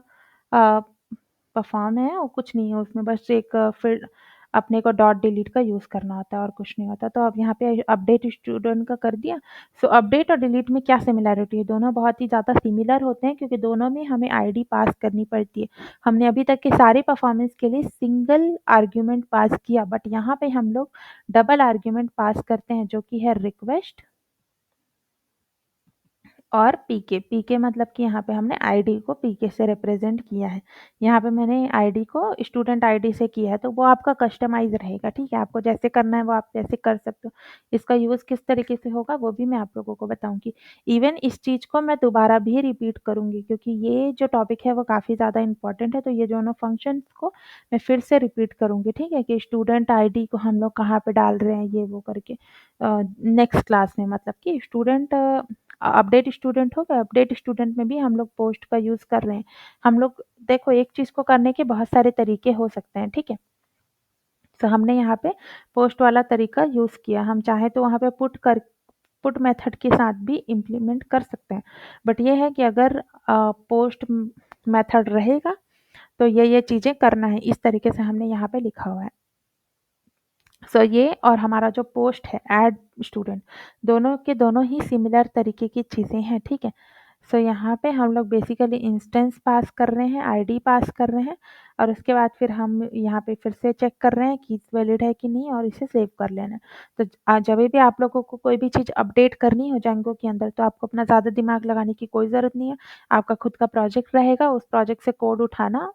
परफ़ॉर्म है और कुछ नहीं है उसमें, बस एक फिर अपने को डॉट डिलीट का यूज़ करना होता है और कुछ नहीं होता। तो अब यहाँ पे अपडेट स्टूडेंट का कर दिया। सो अपडेट और डिलीट में क्या सिमिलैरिटी है? दोनों बहुत ही ज़्यादा सिमिलर होते हैं क्योंकि दोनों में हमें आईडी पास करनी पड़ती है। हमने अभी तक के सारे परफ़ॉर्मेंस के लिए सिंगल आर्ग्यूमेंट पास किया, बट यहाँ पे हम लोग डबल आर्ग्यूमेंट पास करते हैं जो कि है रिक्वेस्ट और पीके। पीके मतलब कि यहाँ पे हमने आईडी को पीके से रिप्रेजेंट किया है। यहाँ पे मैंने आईडी को स्टूडेंट आईडी से किया है, तो वो आपका कस्टमाइज़ रहेगा, ठीक है? आपको जैसे करना है वो आप वैसे कर सकते हो। इसका यूज़ किस तरीके से होगा वो भी मैं आप लोगों को बताऊँगी। इवन इस चीज़ को मैं दोबारा भी रिपीट करूँगी क्योंकि ये जो टॉपिक है वो काफ़ी ज़्यादा इम्पोर्टेंट है, तो ये दोनों फंक्शंस को मैं फिर से रिपीट करूँगी, ठीक है? कि स्टूडेंट आईडी को हम लोग कहाँ पे डाल रहे हैं ये वो करके नेक्स्ट क्लास में, मतलब कि स्टूडेंट अपडेट स्टूडेंट हो गया, अपडेट स्टूडेंट में भी हम लोग पोस्ट का यूज़ कर रहे हैं। हम लोग देखो, एक चीज़ को करने के बहुत सारे तरीके हो सकते हैं, ठीक है? तो हमने यहाँ पे पोस्ट वाला तरीका यूज़ किया। हम चाहें तो वहाँ पे पुट मेथड के साथ भी इम्प्लीमेंट कर सकते हैं। बट ये है कि अगर पोस्ट मेथड रहेगा तो ये चीज़ें करना है। इस तरीके से हमने यहाँ पे लिखा हुआ है। सो ये और हमारा जो पोस्ट है ऐड स्टूडेंट, दोनों के दोनों ही सिमिलर तरीके की चीज़ें हैं, ठीक है? सो यहाँ पे हम लोग बेसिकली इंस्टेंस पास कर रहे हैं, आईडी पास कर रहे हैं और उसके बाद फिर हम यहाँ पे फिर से चेक कर रहे हैं कि वैलिड है कि नहीं और इसे सेव कर लेना है। तो जब भी आप लोगों को कोई भी चीज़ अपडेट करनी हो जेंगो के अंदर तो आपको अपना ज़्यादा दिमाग लगाने की कोई ज़रूरत नहीं है। आपका खुद का प्रोजेक्ट रहेगा, उस प्रोजेक्ट से कोड उठाना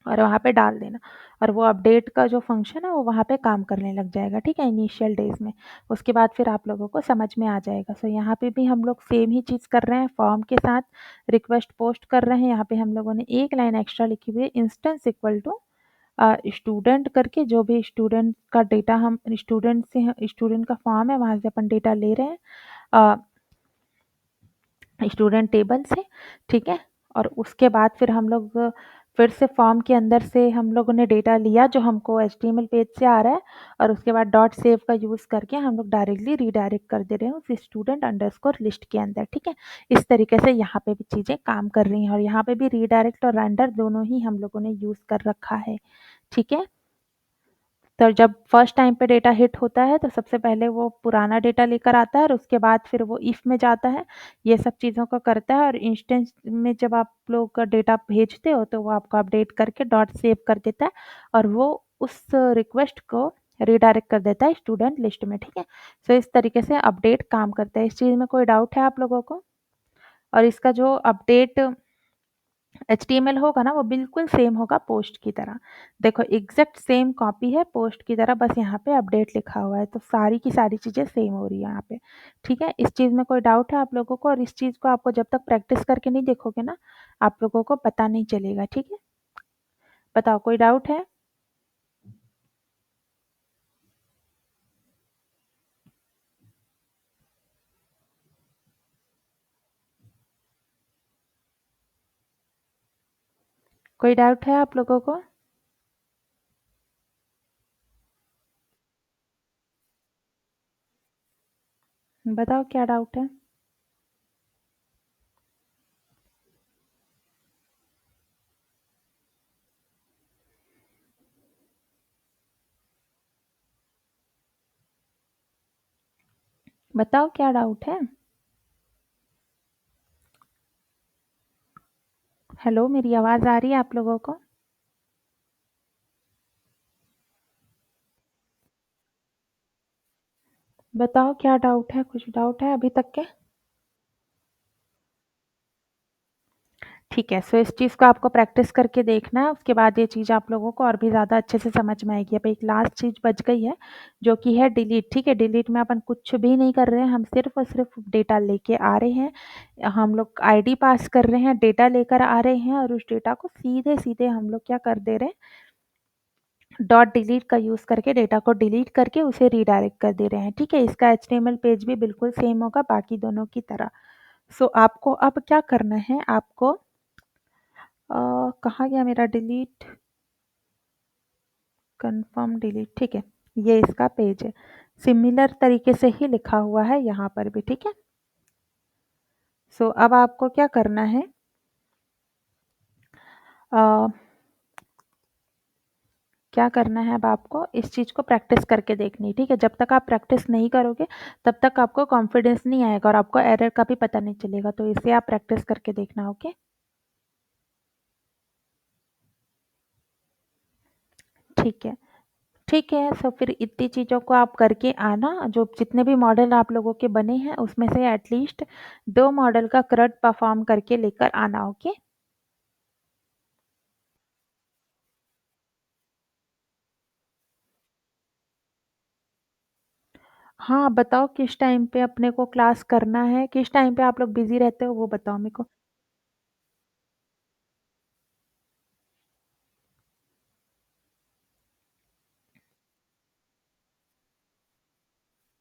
और वहाँ पे डाल देना और वो अपडेट का जो फंक्शन है वो वहाँ पे काम करने लग जाएगा, ठीक है? इनिशियल डेज़ में। उसके बाद फिर आप लोगों को समझ में आ जाएगा। सो यहाँ पे भी हम लोग सेम ही चीज़ कर रहे हैं, फॉर्म के साथ रिक्वेस्ट पोस्ट कर रहे हैं। यहाँ पे हम लोगों ने एक लाइन एक्स्ट्रा लिखी हुई है, इंस्टेंस इक्वल टू स्टूडेंट करके, जो भी स्टूडेंट का डेटा हम स्टूडेंट का फॉर्म है वहाँ से अपन डेटा ले रहे हैं स्टूडेंट टेबल से, ठीक है? और उसके बाद फिर हम लोग फिर से फॉर्म के अंदर से हम लोगों ने डेटा लिया जो हमको एचटीएमएल पेज से आ रहा है और उसके बाद डॉट सेव का यूज़ करके हम लोग डायरेक्टली रीडायरेक्ट कर दे रहे हैं उस स्टूडेंट अंडरस्कोर लिस्ट के अंदर, ठीक है? इस तरीके से यहाँ पे भी चीज़ें काम कर रही हैं और यहाँ पे भी रीडायरेक्ट और रेंडर दोनों ही हम लोगों ने यूज़ कर रखा है, ठीक है? तो जब फर्स्ट टाइम पे डेटा हिट होता है तो सबसे पहले वो पुराना डेटा लेकर आता है और उसके बाद फिर वो इफ में जाता है, ये सब चीज़ों को करता है और इंस्टेंस में जब आप लोग का डेटा भेजते हो तो वो आपको अपडेट करके डॉट सेव कर देता है और वो उस रिक्वेस्ट को रीडायरेक्ट कर देता है स्टूडेंट लिस्ट में, ठीक है? सो इस तरीके से अपडेट काम करता है। इस चीज़ में कोई डाउट है आप लोगों को? और इसका जो अपडेट एचटीएमएल होगा ना वो बिल्कुल सेम होगा पोस्ट की तरह। देखो एग्ज़ैक्ट सेम कॉपी है पोस्ट की तरह, बस यहाँ पे अपडेट लिखा हुआ है, तो सारी की सारी चीज़ें सेम हो रही है यहाँ पे, ठीक है? इस चीज़ में कोई डाउट है आप लोगों को? और इस चीज़ को आपको जब तक प्रैक्टिस करके नहीं देखोगे ना, आप लोगों को पता नहीं चलेगा, ठीक है? बताओ, कोई डाउट है? कोई डाउट है आप लोगों को? बताओ क्या डाउट है? बताओ क्या डाउट है? हेलो, मेरी आवाज़ आ रही है आप लोगों को? बताओ क्या डाउट है? कुछ डाउट है अभी तक के? ठीक है, सो इस चीज़ को आपको प्रैक्टिस करके देखना है, उसके बाद ये चीज़ आप लोगों को और भी ज़्यादा अच्छे से समझ में आएगी। अब एक लास्ट चीज़ बच गई है, जो कि है डिलीट, ठीक है? डिलीट में अपन कुछ भी नहीं कर रहे हैं, हम सिर्फ़ और सिर्फ़ डेटा लेके आ रहे हैं। हम लोग आईडी पास कर रहे हैं, डेटा लेकर आ रहे हैं और उस डेटा को सीधे-सीधे हम लोग क्या कर दे रहे हैं, डॉट डिलीट का यूज़ करके डेटा को डिलीट करके उसे रीडायरेक्ट कर दे रहे हैं, ठीक है? इसका एचटीएमएल पेज भी बिल्कुल सेम होगा बाकी दोनों की तरह। सो आपको अब क्या करना है, आपको कहाँ गया मेरा डिलीट, कन्फर्म डिलीट, ठीक है, ये इसका पेज है। सिमिलर तरीके से ही लिखा हुआ है यहाँ पर भी, ठीक है? सो अब आपको क्या करना है, अ, क्या करना है अब आपको इस चीज़ को प्रैक्टिस करके देखनी है, ठीक है? जब तक आप प्रैक्टिस नहीं करोगे, तब तक आपको कॉन्फिडेंस नहीं आएगा और आपको एरर का भी पता नहीं चलेगा, तो इसे आप प्रैक्टिस करके देखना, ओके? ठीक है। ठीक है, सो फिर इतनी चीज़ों को आप करके आना, जो जितने भी मॉडल आप लोगों के बने हैं, उसमें से एटलीस्ट 2 मॉडल का CRUD परफ़ॉर्म करके लेकर आना, ओके? हाँ, बताओ किस टाइम पे अपने को क्लास करना है? किस टाइम पे आप लोग बिज़ी रहते हो वो बताओ मेरे को?